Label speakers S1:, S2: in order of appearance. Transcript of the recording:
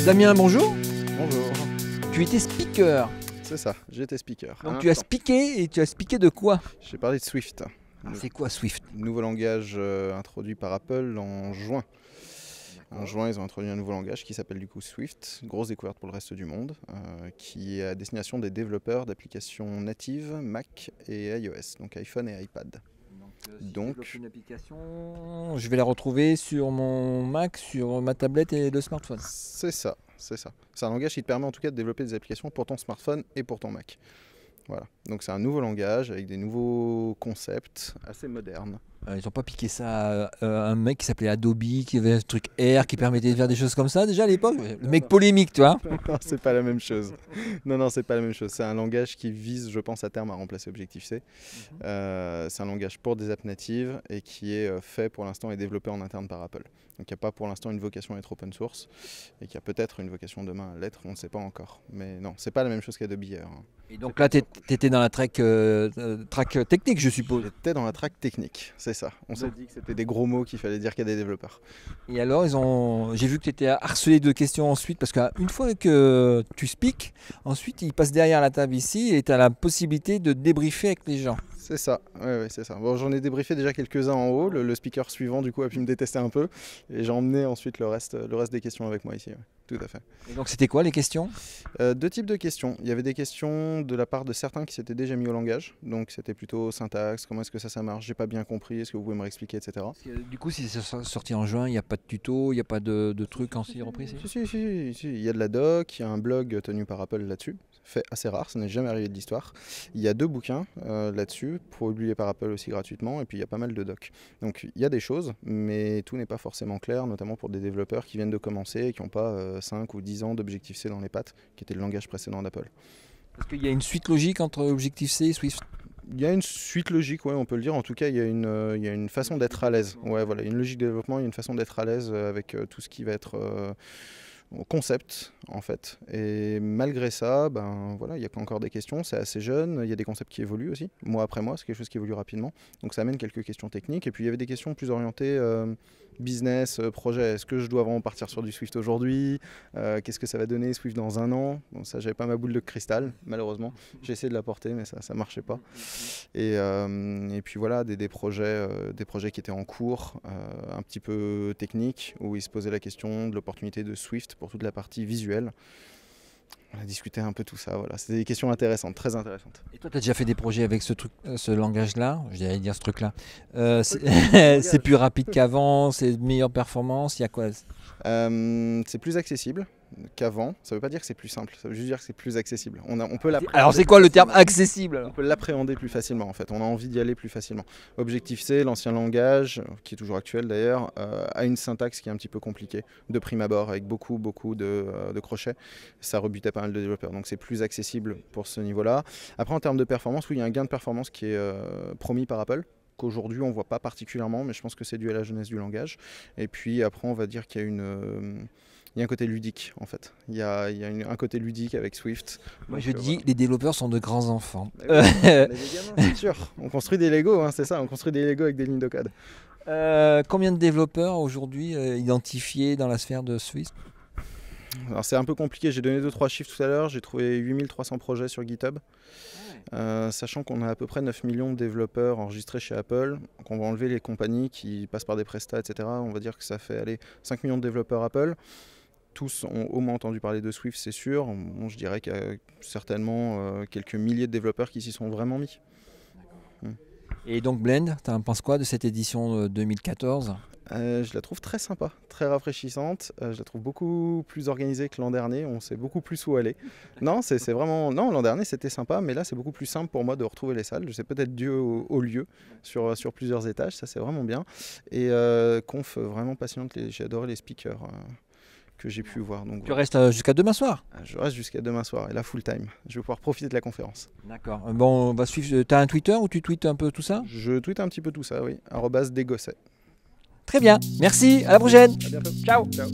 S1: Damien, bonjour.
S2: Bonjour.
S1: Tu étais speaker.
S2: C'est ça, j'étais speaker.
S1: Donc tu as speaké et tu as speaké de quoi?
S2: J'ai parlé de Swift.
S1: C'est quoi Swift?
S2: Nouveau langage introduit par Apple en juin. En juin, ils ont introduit un nouveau langage qui s'appelle du coup Swift, grosse découverte pour le reste du monde, qui est à destination des développeurs d'applications natives Mac et iOS, donc iPhone et iPad.
S1: Donc, si je développe une application, je vais la retrouver sur mon Mac, sur ma tablette et le smartphone.
S2: C'est ça, c'est ça. C'est un langage qui te permet en tout cas de développer des applications pour ton smartphone et pour ton Mac. Voilà, donc c'est un nouveau langage avec des nouveaux concepts assez modernes.
S1: Ils n'ont pas piqué ça à un mec qui s'appelait Adobe, qui avait un truc R qui permettait de faire des choses comme ça déjà à l'époque. Le mec polémique, tu vois.
S2: Non, c'est pas la même chose. Non, c'est pas la même chose. C'est un langage qui vise, je pense, à terme à remplacer Objective-C. C'est un langage pour des apps natives et qui est fait pour l'instant et développé en interne par Apple. Donc il n'y a pas pour l'instant une vocation à être open source et qu'il y a peut-être une vocation demain à l'être, on ne sait pas encore. Mais non, c'est pas la même chose qu'Adobe hier.
S1: Et donc là, tu étais dans la track technique, je suppose.
S2: J'étais dans la track technique, c'est ça. On s'est dit que c'était des gros mots qu'il fallait dire qu'à des développeurs.
S1: Et alors, j'ai vu que tu étais harcelé de questions ensuite, parce qu'une fois que tu speaks, ensuite ils passent derrière la table ici et tu as la possibilité de débriefer avec les gens.
S2: C'est ça, ouais, c'est ça. Bon, j'en ai débriefé déjà quelques-uns en haut. Le speaker suivant, du coup, a pu me détester un peu. Et j'ai emmené ensuite le reste des questions avec moi ici. Ouais. Tout à fait.
S1: Et donc, c'était quoi les questions?
S2: Deux types de questions. Il y avait des questions de la part de certains qui s'étaient déjà mis au langage. Donc, c'était plutôt syntaxe, comment est-ce que ça marche, j'ai pas bien compris, est-ce que vous pouvez me réexpliquer, etc.
S1: Du coup, si c'est sorti en juin, il n'y a pas de tuto, il n'y a pas de trucs en repris?
S2: Si. Il y a de la doc, il y a un blog tenu par Apple là-dessus. Fait assez rare, ça n'est jamais arrivé de l'histoire. Il y a 2 bouquins là-dessus, publiés par Apple aussi gratuitement, et puis il y a pas mal de docs. Donc il y a des choses, mais tout n'est pas forcément clair, notamment pour des développeurs qui viennent de commencer et qui n'ont pas 5 ou 10 ans d'Objective-C dans les pattes, qui était le langage précédent d'Apple.
S1: Est-ce qu'il y a une suite logique entre Objective-C et Swift?
S2: Il y a une suite logique, ouais, on peut le dire. En tout cas, il y a une façon d'être à l'aise. Ouais, voilà, une logique de développement, il y a une façon d'être à l'aise avec tout ce qui va être concept en fait, et malgré ça, ben voilà, il y a encore des questions, c'est assez jeune, il y a des concepts qui évoluent aussi, mois après mois, c'est quelque chose qui évolue rapidement, donc ça amène quelques questions techniques, et puis il y avait des questions plus orientées business, projet, est-ce que je dois vraiment partir sur du Swift aujourd'hui, qu'est-ce que ça va donner Swift dans 1 an, bon, ça j'avais pas ma boule de cristal malheureusement, j'ai essayé de la porter mais ça marchait pas, et puis voilà, des projets qui étaient en cours, un petit peu techniques, où ils se posaient la question de l'opportunité de Swift pour toute la partie visuelle. On a discuté un peu tout ça, voilà. C'était des questions intéressantes, très intéressantes.
S1: Et toi, tu as déjà fait des projets avec ce langage-là? J'allais dire ce truc-là. C'est plus rapide qu'avant, c'est de meilleure performance, il y a quoi?
S2: C'est plus accessible qu'avant, ça veut pas dire que c'est plus simple, ça veut juste dire que c'est plus accessible. On peut
S1: alors c'est quoi le terme accessible alors?
S2: On peut l'appréhender plus facilement en fait, on a envie d'y aller plus facilement. Objective-C, l'ancien langage, qui est toujours actuel d'ailleurs, a une syntaxe qui est un petit peu compliquée de prime abord, avec beaucoup de crochets. Ça rebutait pas mal de développeurs, donc c'est plus accessible pour ce niveau-là. Après en termes de performance, oui, il y a un gain de performance qui est promis par Apple, qu'aujourd'hui on ne voit pas particulièrement, mais je pense que c'est dû à la jeunesse du langage. Et puis après on va dire qu'il y a un côté ludique en fait. Il y a un côté ludique avec Swift.
S1: Moi je dis les développeurs sont de grands enfants.
S2: On est des gamins, c'est sûr. On construit des Lego, hein, c'est ça, on construit des Lego avec des lignes de code.
S1: Combien de développeurs aujourd'hui identifiés dans la sphère de Swift?
S2: Alors c'est un peu compliqué, j'ai donné 2-3 chiffres tout à l'heure, j'ai trouvé 8300 projets sur GitHub. Sachant qu'on a à peu près 9 millions de développeurs enregistrés chez Apple, qu'on va enlever les compagnies qui passent par des prestats, etc. On va dire que ça fait 5 millions de développeurs Apple. Tous ont au moins entendu parler de Swift, c'est sûr. Bon, je dirais qu'il y a certainement quelques milliers de développeurs qui s'y sont vraiment mis.
S1: Et donc Blend, tu en penses quoi de cette édition 2014 ?
S2: Je la trouve très sympa, très rafraîchissante. Je la trouve beaucoup plus organisée que l'an dernier. On sait beaucoup plus où aller. Non, c'est vraiment. Non, l'an dernier c'était sympa, mais là c'est beaucoup plus simple pour moi de retrouver les salles. Je sais peut-être dû au lieu sur plusieurs étages. Ça c'est vraiment bien. Et conf vraiment passionnante. J'ai adoré les speakers que j'ai pu voir. Donc,
S1: tu restes jusqu'à demain soir?
S2: Je reste jusqu'à demain soir et là full time. Je vais pouvoir profiter de la conférence.
S1: D'accord. Bon, on va suivre. Tu as un Twitter où tu tweets un peu tout ça?
S2: Je tweete un petit peu tout ça, oui. @degosset.
S1: Très bien, merci, à la prochaine.
S2: À bientôt.
S1: Ciao.
S2: Ciao.